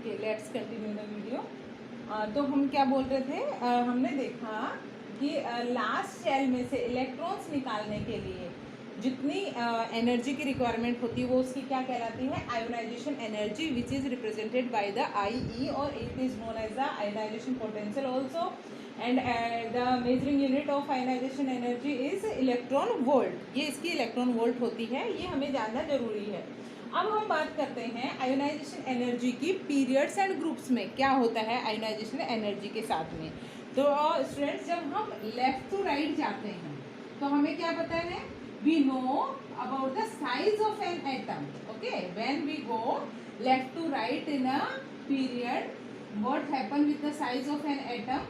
Okay, let's continue the video. तो हम क्या बोल रहे थे, हमने देखा कि लास्ट शेल में से इलेक्ट्रॉन्स निकालने के लिए जितनी एनर्जी की रिक्वायरमेंट होती है वो उसकी क्या कहलाती है, ionization energy, which is represented by the I, और it is known as the ionization potential also, and the measuring unit of ionization energy is electron volt. ये इसकी इलेक्ट्रॉन वोल्ट होती है, ये हमें जानना जरूरी है। अब हम बात करते हैं आयोनाइजेशन एनर्जी की पीरियड्स एंड ग्रुप्स में क्या होता है आयोनाइजेशन एनर्जी के साथ में। तो स्टूडेंट्स, जब हम लेफ्ट टू राइट जाते हैं तो हमें क्या पता है, we know about the size of an atom. Okay, when we go left to right in a period, what happen with the size of an atom,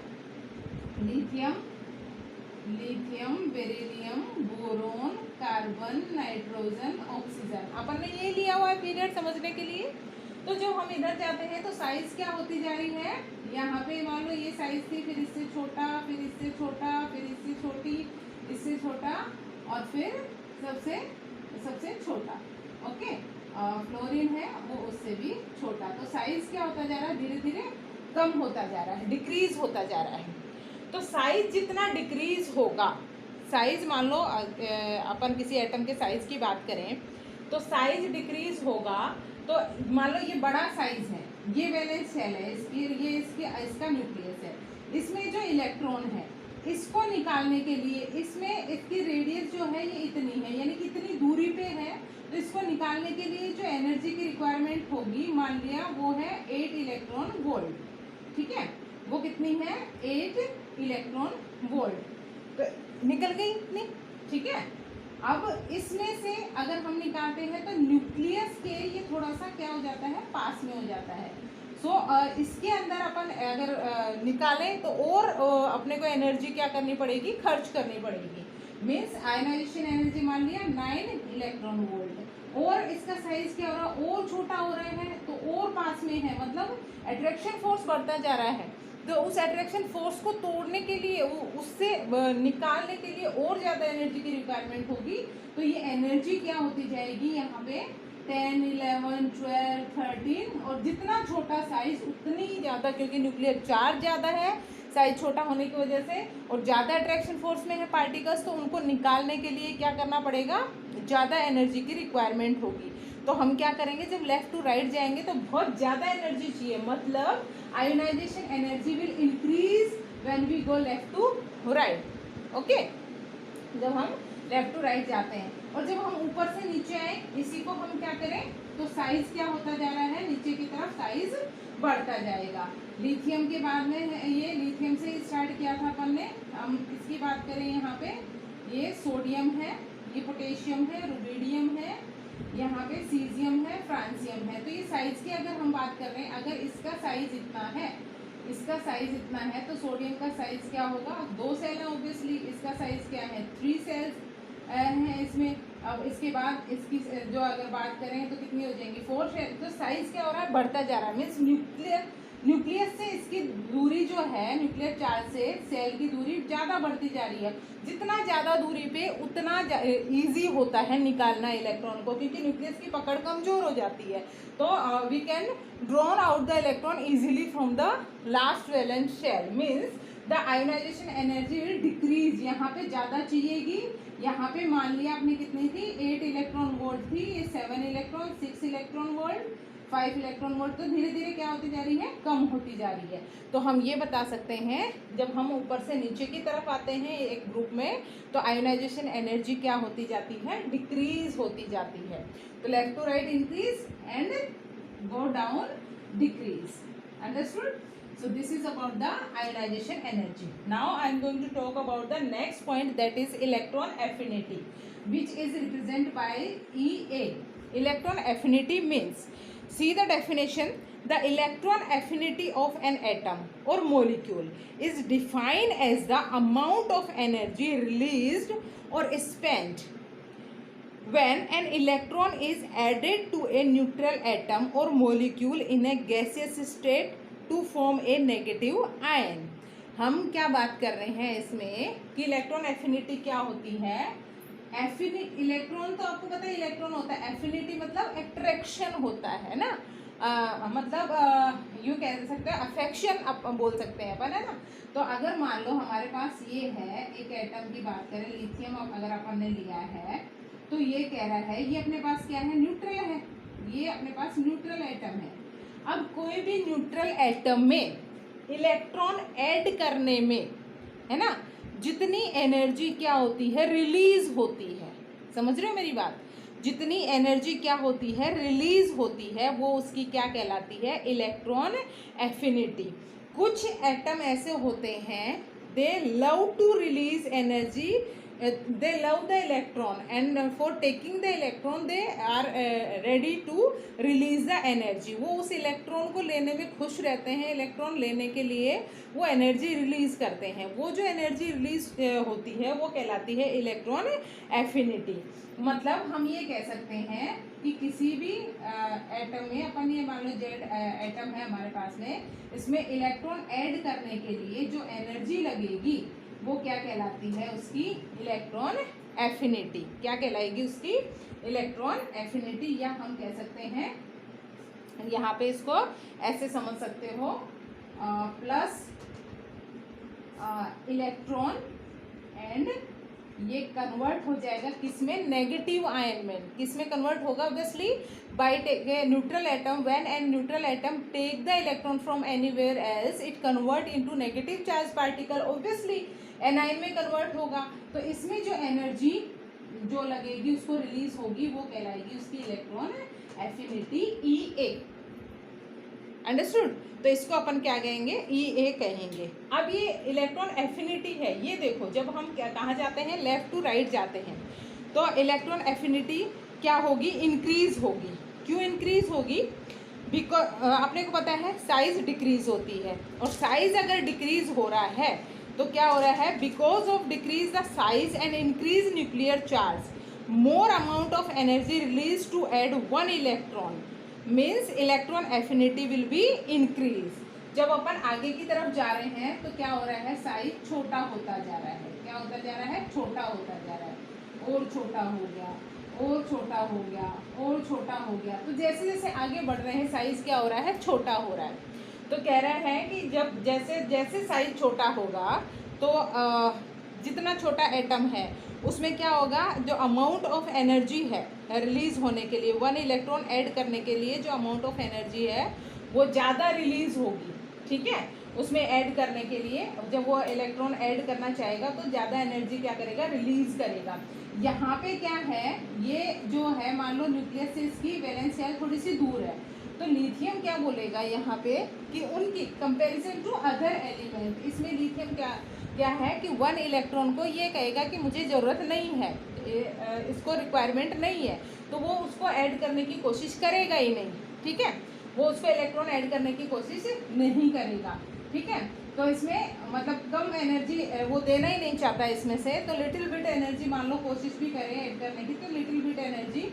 lithium, beryllium, boron, carbon, nitrogen, oxygen. अपन ने ये लिया हुआ है period समझने के लिए। तो जब हम इधर जाते हैं तो साइज क्या होती जा रही है, यहाँ पे मान लो ये साइज थी, फिर इससे छोटा, फिर इससे छोटा, फिर इससे छोटी, इससे छोटा, और फिर सबसे छोटा। ओके, फ्लोरीन है वो उससे भी छोटा। तो साइज क्या होता जा रहा है, धीरे धीरे कम होता जा रहा है, डिक्रीज होता जा रहा है। तो साइज जितना डिक्रीज होगा, साइज मान लो अपन किसी एटम के साइज की बात करें तो साइज डिक्रीज होगा। तो मान लो ये बड़ा साइज है, ये वैलेंस शेल है इसकी, ये इसका न्यूक्लियस है, इसमें जो इलेक्ट्रॉन है इसको निकालने के लिए इसमें इसकी रेडियस जो है ये इतनी है, यानी कि इतनी दूरी पे है। तो इसको निकालने के लिए जो एनर्जी की रिक्वायरमेंट होगी, मान लिया वो है 8 इलेक्ट्रॉन वोल्ट। ठीक है, वो कितनी है, 8 इलेक्ट्रॉन वोल्ट। तो निकल गई इतनी। ठीक है, अब इसमें से अगर हम निकालते हैं तो न्यूक्लियस के ये थोड़ा सा क्या हो जाता है, पास में हो जाता है। इसके अंदर अपन अगर निकालें तो और अपने को एनर्जी क्या करनी पड़ेगी, खर्च करनी पड़ेगी। मीन्स आयनाइजेशन एनर्जी मान लिया 9 इलेक्ट्रॉन वोल्ट, और इसका साइज क्या हो रहा है, और छोटा हो रहा है, तो और पास में है, मतलब अट्रैक्शन फोर्स बढ़ता जा रहा है। तो उस अट्रैक्शन फोर्स को तोड़ने के लिए, उससे निकालने के लिए और ज़्यादा एनर्जी की रिक्वायरमेंट होगी। तो ये एनर्जी क्या होती जाएगी यहाँ पे, 10, 11, 12, 13, और जितना छोटा साइज उतनी ही ज़्यादा, क्योंकि न्यूक्लियर चार्ज ज़्यादा है साइज छोटा होने की वजह से, और ज़्यादा अट्रैक्शन फोर्स में है पार्टिकल्स, तो उनको निकालने के लिए क्या करना पड़ेगा, ज़्यादा एनर्जी की रिक्वायरमेंट होगी। तो हम क्या करेंगे, जब लेफ्ट टू राइट जाएंगे तो बहुत ज़्यादा एनर्जी चाहिए, मतलब ionisation energy will increase when we go left to right. Okay, जब हम लेफ्ट टू राइट जाते हैं, और जब हम ऊपर से नीचे आए, इसी को हम क्या करें, तो साइज क्या होता जा रहा है, नीचे की तरफ साइज बढ़ता जाएगा। लिथियम के बाद में ये लिथियम से स्टार्ट किया था अपन ने, हम इसकी बात करें यहाँ पे, ये सोडियम है, ये पोटेशियम है, रुबिडियम है, यहाँ पे सीजियम है, फ्रांसियम है। तो ये साइज की अगर हम बात कर रहे हैं, अगर इसका साइज इतना है, इसका साइज इतना है, तो सोडियम का साइज क्या होगा, 2 सेल है ऑब्वियसली, इसका साइज क्या है, 3 सेल्स हैं इसमें। अब इसके बाद इसकी जो अगर बात करें तो कितनी हो जाएंगी, 4 सेल। तो साइज क्या हो रहा है, बढ़ता जा रहा है। मीन्स न्यूक्लियस से इसकी दूरी जो है, न्यूक्लियर चार्ज से सेल की दूरी ज़्यादा बढ़ती जा रही है। जितना ज़्यादा दूरी पे उतना इजी होता है निकालना इलेक्ट्रॉन को, क्योंकि न्यूक्लियस की पकड़ कमजोर हो जाती है। तो we can drawn out the electron easily from the last valence shell. Means the ionisation energy will decrease, यहाँ पे ज़्यादा चाहिएगी। यहाँ पे मान लिया आपने कितनी थी, 8 इलेक्ट्रॉन वोल्ट थी, ये 7 electron, 6 electron volt, 5 electron volt. तो धीरे धीरे क्या होती जा रही है, कम होती जा रही है। तो हम ये बता सकते हैं, जब हम ऊपर से नीचे की तरफ आते हैं एक ग्रुप में, तो आयोनाइजेशन एनर्जी क्या होती जाती है, डिक्रीज होती जाती है। तो left to right increase and go down decrease. Understood? So this is about the ionization energy. Now I am going to talk about the next point, that is electron affinity, which is represented by EA. Electron affinity means, see the definition, the electron affinity of an atom or molecule is defined as the amount of energy released or spent when an electron is added to a neutral atom or molecule in a gaseous state to form a negative ion. हम क्या बात कर रहे हैं इसमें कि electron affinity क्या होती है। इलेक्ट्रॉन तो आपको पता है इलेक्ट्रॉन होता है, एफिनिटी मतलब अट्रैक्शन होता है ना। मतलब यूँ कह सकते हैं अफेक्शन बोल सकते हैं अपन, है ना। तो अगर मान लो हमारे पास ये है एक एटम की बात करें, लिथियम अगर अपन ने लिया है तो ये कह रहा है ये अपने पास क्या है, न्यूट्रल है, ये अपने पास न्यूट्रल एटम है। अब कोई भी न्यूट्रल एटम में इलेक्ट्रॉन ऐड करने में, है ना, जितनी एनर्जी क्या होती है, रिलीज होती है। समझ रहे हो मेरी बात? जितनी एनर्जी क्या होती है, रिलीज होती है, वो उसकी क्या कहलाती है, इलेक्ट्रॉन एफिनिटी। कुछ एटम ऐसे होते हैं, they love to release energy, they love the electron and for taking the electron they are ready to release the energy। वो उस इलेक्ट्रॉन को लेने में खुश रहते हैं, इलेक्ट्रॉन लेने के लिए वो एनर्जी रिलीज करते हैं। वो जो एनर्जी रिलीज होती है वो कहलाती है इलेक्ट्रॉन एफिनिटी। मतलब हम ये कह सकते हैं कि किसी भी एटम में, अपन ये मान लो जेड एटम है हमारे पास में, इसमें इलेक्ट्रॉन ऐड करने के लिए जो एनर्जी लगेगी वो क्या कहलाती है, उसकी इलेक्ट्रॉन एफिनिटी। क्या कहलाएगी, उसकी इलेक्ट्रॉन एफिनिटी। या हम कह सकते हैं यहाँ पे इसको ऐसे समझ सकते हो, प्लस इलेक्ट्रॉन एंड ये कन्वर्ट हो जाएगा किसमें, नेगेटिव आयन में। किसमें कन्वर्ट होगा, obviously by neutral atom, when an neutral atom take the electron from anywhere else it convert into negative charge particle, obviously anion में कन्वर्ट होगा। तो इसमें जो एनर्जी जो लगेगी उसको रिलीज होगी वो कहलाएगी उसकी इलेक्ट्रॉन एफिनिटी, EA। अंडरस्टूड? तो इसको अपन क्या कहेंगे, EA कहेंगे। अब ये इलेक्ट्रॉन एफिनिटी है, ये देखो जब हम क्या कहाँ जाते हैं, लेफ्ट टू राइट जाते हैं, तो इलेक्ट्रॉन एफिनिटी क्या होगी, इंक्रीज होगी। क्यों इंक्रीज होगी, बिकॉज अपने को पता है साइज डिक्रीज होती है, और साइज अगर डिक्रीज हो रहा है तो क्या हो रहा है, because of decrease the size and increase nuclear charge, more amount of energy release to add one electron, means electron affinity will be increase. जब अपन आगे की तरफ जा रहे हैं तो क्या हो रहा है, साइज छोटा होता जा रहा है। क्या होता जा रहा है, छोटा होता जा रहा है, और छोटा हो गया, और छोटा हो गया, और छोटा हो गया। तो जैसे जैसे आगे बढ़ रहे हैं साइज क्या हो रहा है, छोटा हो रहा है। तो कह रहा है कि जब जैसे जैसे साइज छोटा होगा तो जितना छोटा एटम है उसमें क्या होगा, जो अमाउंट ऑफ एनर्जी है रिलीज होने के लिए, वन इलेक्ट्रॉन ऐड करने के लिए जो अमाउंट ऑफ एनर्जी है वो ज़्यादा रिलीज होगी। ठीक है, उसमें ऐड करने के लिए जब वो इलेक्ट्रॉन ऐड करना चाहेगा तो ज़्यादा एनर्जी क्या करेगा, रिलीज करेगा। यहाँ पे क्या है, ये जो है मान लो न्यूक्लियस से इसकी वैलेंस शेल थोड़ी सी दूर है, तो लिथियम क्या बोलेगा यहाँ पे कि उनकी कंपैरिजन टू अदर एलिमेंट, इसमें लिथियम क्या है कि वन इलेक्ट्रॉन को ये कहेगा कि मुझे ज़रूरत नहीं है, इसको रिक्वायरमेंट नहीं है, तो वो उसको ऐड करने की कोशिश करेगा ही नहीं। ठीक है, वो उसको इलेक्ट्रॉन ऐड करने की कोशिश नहीं करेगा। ठीक है, तो इसमें मतलब कम एनर्जी वो देना ही नहीं चाहता इसमें से, तो लिटिल बिट एनर्जी मान लो कोशिश भी करें ऐड करने की तो लिटिल बिट एनर्जी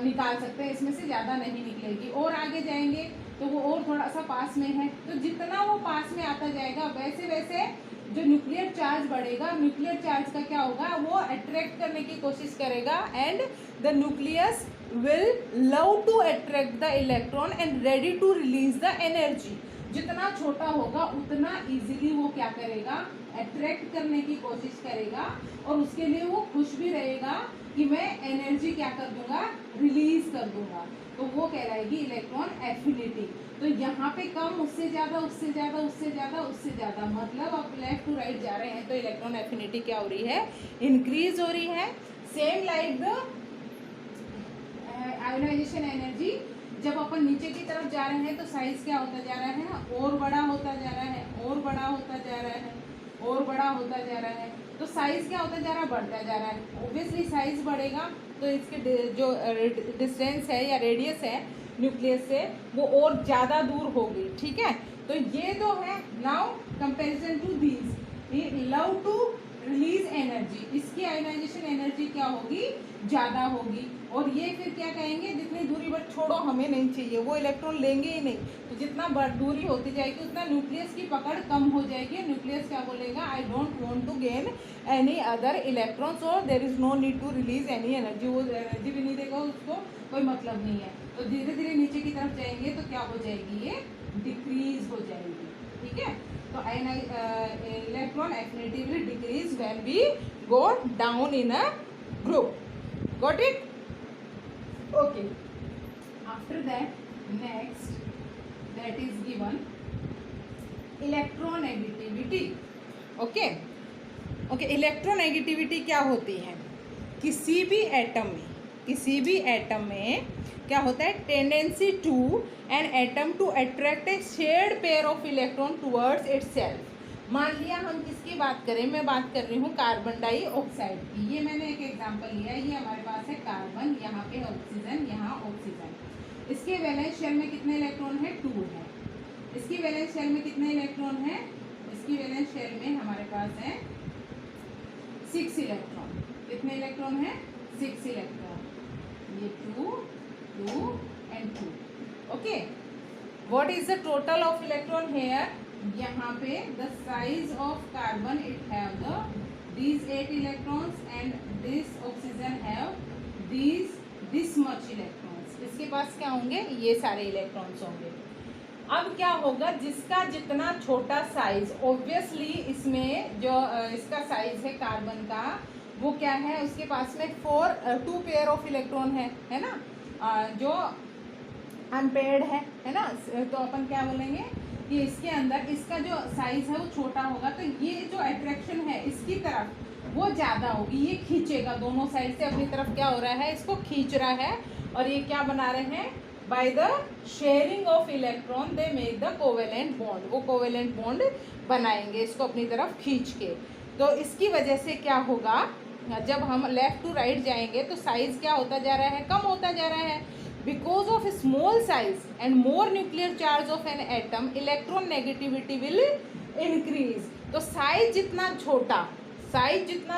निकाल सकते हैं, इसमें से ज़्यादा नहीं निकलेगी। और आगे जाएंगे तो वो और थोड़ा सा पास में है, तो जितना वो पास में आता जाएगा वैसे वैसे जो न्यूक्लियर चार्ज बढ़ेगा, न्यूक्लियर चार्ज का क्या होगा, वो अट्रैक्ट करने की कोशिश करेगा and the nucleus will love to attract the electron and ready to release the energy. जितना छोटा होगा उतना इजीली वो क्या करेगा, अट्रैक्ट करने की कोशिश करेगा, और उसके लिए वो खुश भी रहेगा कि मैं एनर्जी क्या कर दूंगा, रिलीज कर दूंगा। तो वो कहलाएगी इलेक्ट्रॉन एफिनिटी। तो यहाँ पे कम, उससे ज़्यादा, उससे ज़्यादा, उससे ज़्यादा, उससे ज़्यादा, मतलब आप लेफ्ट टू राइट जा रहे हैं तो इलेक्ट्रॉन एफिनिटी क्या हो रही है, इंक्रीज हो रही है। Same like the ionisation energy, जब अपन नीचे की तरफ जा रहे हैं तो साइज क्या होता जा रहा है, और बड़ा होता जा रहा है, और बड़ा होता जा रहा है, और बड़ा होता जा रहा है। तो साइज क्या होता जा रहा है, बढ़ता जा रहा है। ऑब्वियसली साइज बढ़ेगा तो इसके जो डिस्टेंस है या रेडियस है न्यूक्लियस से वो और ज़्यादा दूर होगी। ठीक है, तो ये जो है now comparison to these love to release energy, इसकी आयोनाइजेशन एनर्जी क्या होगी, ज़्यादा होगी। और ये फिर क्या कहेंगे, जितनी दूरी बट छोड़ो हमें नहीं चाहिए, वो इलेक्ट्रॉन लेंगे ही नहीं। तो जितना दूरी होती जाएगी उतना न्यूक्लियस की पकड़ कम हो जाएगी। न्यूक्लियस क्या बोलेगा, I don't want to gain any other electron, so there is no need to release any energy. वो एनर्जी भी नहीं देगा, उसको कोई मतलब नहीं है। तो धीरे धीरे नीचे की तरफ जाएंगे तो क्या हो जाएगी, ये डिक्रीज हो जाएगी। ठीक है, तो electron affinity decrease when we go down in a group. Got it? Okay, after that next that is given electronegativity. okay okay electronegativity क्या होती है, किसी भी एटम में क्या होता है, tendency to an atom to attract a shared pair of electron towards itself. मान लिया हम किसकी बात करें, मैं बात कर रही हूँ कार्बन डाइऑक्साइड की। ये मैंने एक एग्जांपल लिया है, ये हमारे पास है कार्बन, यहाँ पे ऑक्सीजन, यहाँ ऑक्सीजन। इसके वैलेंस शेल में कितने इलेक्ट्रॉन है, 2 है। इसकी वैलेंस शेल में कितने इलेक्ट्रॉन है, इसकी वैलेंस शेल में हमारे पास है 6 इलेक्ट्रॉन। कितने इलेक्ट्रॉन है, 6 इलेक्ट्रॉन। ये 2 2 and 2। Okay, what is the total of electron here, यहाँ पे the size of carbon it have the these 8 electrons and this oxygen have this much electrons। इसके पास क्या होंगे, ये सारे इलेक्ट्रॉन्स होंगे। अब क्या होगा, जिसका जितना छोटा साइज, ऑब्वियसली इसमें जो इसका साइज है कार्बन का, वो क्या है, उसके पास में 2 पेयर ऑफ इलेक्ट्रॉन है ना, जो अनपेयर्ड है ना। तो अपन क्या बोलेंगे कि इसके अंदर इसका जो साइज है वो छोटा होगा, तो ये जो अट्रैक्शन है इसकी तरफ वो ज़्यादा होगी, ये खींचेगा दोनों साइड से अपनी तरफ, क्या हो रहा है, इसको खींच रहा है। और ये क्या बना रहे हैं, by the sharing of electron they make the covalent bond, वो कोवेलेंट बॉन्ड बनाएंगे इसको अपनी तरफ खींच के। तो इसकी वजह से क्या होगा, जब हम लेफ्ट टू राइट जाएंगे तो साइज क्या होता जा रहा है, कम होता जा रहा है। Because of small size and more nuclear charge of an atom, electron negativity will increase। तो साइज जितना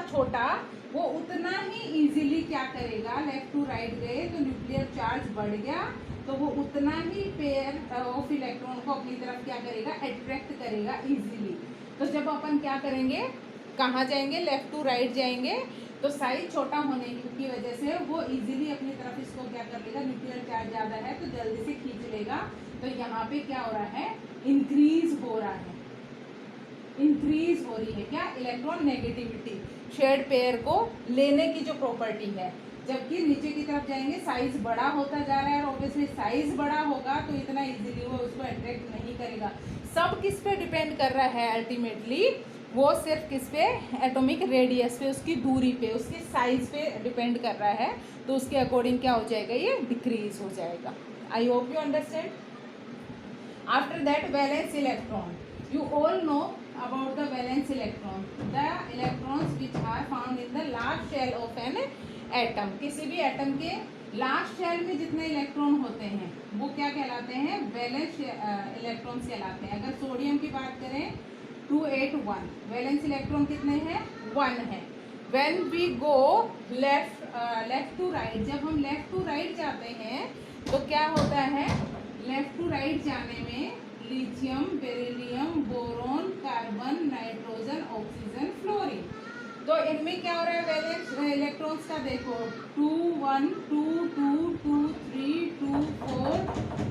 छोटा वो उतना ही इजीली क्या करेगा, लेफ्ट टू राइट गए तो न्यूक्लियर चार्ज बढ़ गया, तो वो उतना ही पेयर ऑफ इलेक्ट्रॉन को अपनी तरफ क्या करेगा, अट्रैक्ट करेगा इजीली। तो जब अपन क्या करेंगे, कहाँ जाएंगे, लेफ्ट टू राइट जाएंगे, तो साइज छोटा होने की वजह से वो इजीली अपनी तरफ इसको क्या कर लेगा, न्यूक्लियर चार्ज ज़्यादा है तो जल्दी से खींच लेगा। तो यहाँ पे क्या हो रहा है, इंक्रीज हो रही है क्या, इलेक्ट्रॉन नेगेटिविटी, शेयर्ड पेयर को लेने की जो प्रॉपर्टी है। जबकि नीचे की तरफ जाएंगे साइज बड़ा होता जा रहा है, और ऑब्वियसली साइज बड़ा होगा तो इतना इजीली वो उसको अट्रैक्ट नहीं करेगा। सब किस पे डिपेंड कर रहा है अल्टीमेटली, वो सिर्फ किस पे, एटॉमिक रेडियस पे, उसकी दूरी पे, उसकी साइज पे डिपेंड कर रहा है। तो उसके अकॉर्डिंग क्या हो जाएगा, ये डिक्रीज हो जाएगा। I hope you understand. After that valence electron, you all know about the valence electron, the electrons which are found in the last shell of an atom. किसी भी एटम के लास्ट शेल में जितने electron होते हैं वो क्या कहलाते हैं, वैलेंस इलेक्ट्रॉन्स कहलाते हैं। अगर सोडियम की बात करें 281, वैलेंस इलेक्ट्रॉन कितने हैं, 1 है। When we go left to right, जब हम लेफ्ट टू राइट जाते हैं तो क्या होता है, लेफ्ट टू राइट जाने में lithium, beryllium, boron, carbon, nitrogen, oxygen, fluorine. तो इनमें क्या हो रहा है, वैलेंस इलेक्ट्रॉन्स का देखो 2 1 2 2 2 3 2 4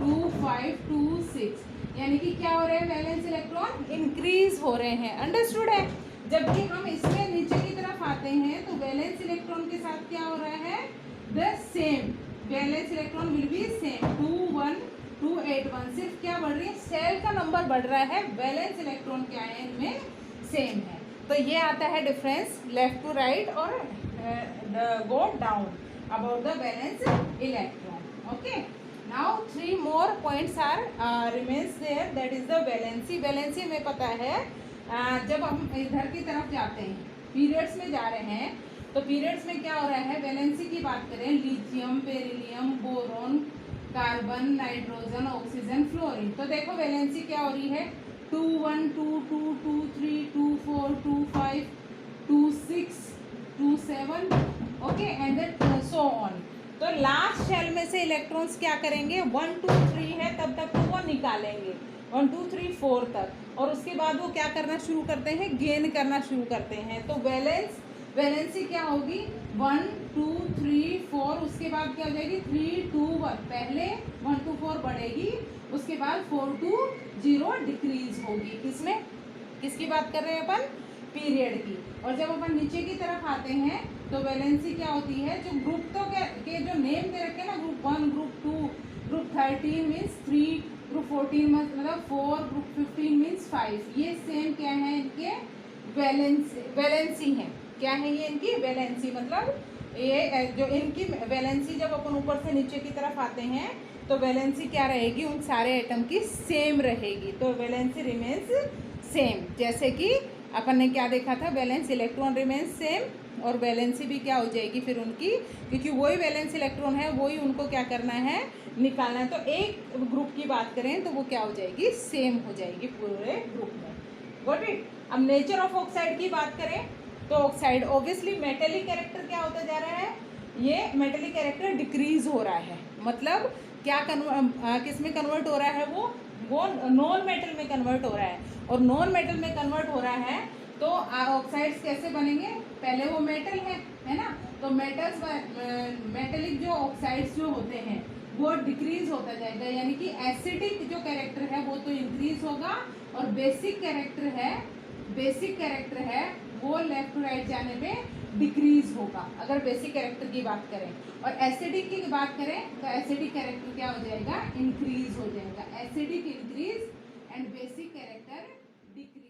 2 5 2 6, यानी कि क्या हो रहा है, वैलेंस इलेक्ट्रॉन इंक्रीज हो रहे हैं। अंडरस्टूड है। जबकि हम इसमें नीचे की तरफ आते हैं तो वैलेंस इलेक्ट्रॉन के साथ क्या हो रहा है, the same, valence electron will be same, 2 1 2 8 1, सिर्फ क्या बढ़ रही है, सेल का नंबर बढ़ रहा है, वैलेंस इलेक्ट्रॉन क्या है इनमें, सेम है। तो ये आता है डिफरेंस लेफ्ट टू राइट और go down about the valence electron. Okay, now 3 more points are remains there, that is the valency। Valency हमें पता है, जब हम इधर की तरफ जाते हैं, पीरियड्स में जा रहे हैं, तो पीरियड्स में क्या हो रहा है, वैलेंसी की बात करें, lithium, beryllium, boron, carbon, nitrogen, oxygen, fluorine. तो देखो वैलेंसी क्या हो रही है, 2 1 2 2 2 3 2 4 2 5 2 6 2 7, ओके, एंड सो ऑन। तो लास्ट शेल में से इलेक्ट्रॉन्स क्या करेंगे, 1 2 3 है तब तक तो वो निकालेंगे 1 2 3 4 तक, और उसके बाद वो क्या करना शुरू करते हैं, गेन करना शुरू करते हैं। तो वैलेंसी क्या होगी, 1 2 3 4, उसके बाद क्या हो जाएगी 3 2 1, पहले 1 2 4 बढ़ेगी, उसके बाद 4 2 0 डिक्रीज होगी। किसमें, किसकी बात कर रहे हैं अपन, पीरियड की। और जब अपन नीचे की तरफ आते हैं तो वैलेंसी क्या होती है, जो ग्रुप तो के जो नेम दे रखे हैं ना, group 1 group 2 group 13 means 3, group 14 मतलब 4, ग्रुप 15 मीन्स 5, ये सेम क्या है, इनके वैलेंसी है। क्या है ये, इनकी वैलेंसी, मतलब ये जो इनकी वैलेंसी जब अपन ऊपर से नीचे की तरफ आते हैं तो वैलेंसी क्या रहेगी, उन सारे एटम की सेम रहेगी। तो वैलेंसी रिमेन्स सेम, जैसे कि अपन ने क्या देखा था, वैलेंस इलेक्ट्रॉन रिमेन्स सेम, और वैलेंसी भी क्या हो जाएगी फिर उनकी, क्योंकि वही वैलेंस इलेक्ट्रॉन है, वही उनको क्या करना है, निकालना है। तो एक ग्रुप की बात करें तो वो क्या हो जाएगी, सेम हो जाएगी पूरे ग्रुप में। Got it. अब नेचर ऑफ ऑक्साइड की बात करें तो ऑक्साइड ऑब्वियसली मेटेलिक कैरेक्टर क्या होता जा रहा है, ये मेटेलिक कैरेक्टर डिक्रीज हो रहा है, मतलब क्या किस में कन्वर्ट हो रहा है, वो नॉन मेटल में कन्वर्ट हो रहा है। और नॉन मेटल में कन्वर्ट हो रहा है तो ऑक्साइड्स कैसे बनेंगे, पहले वो मेटल है ना, तो मेटेलिक जो ऑक्साइड्स जो होते हैं वो डिक्रीज होता जाएगा, यानी कि एसिडिक जो कैरेक्टर है वो तो इंक्रीज होगा, और बेसिक कैरेक्टर है वो लेफ्ट टू राइट जाने में डिक्रीज होगा, अगर बेसिक कैरेक्टर की बात करें। और एसिडिक की बात करें तो एसिडिक कैरेक्टर क्या हो जाएगा, इंक्रीज हो जाएगा, acidic increase and basic character decrease.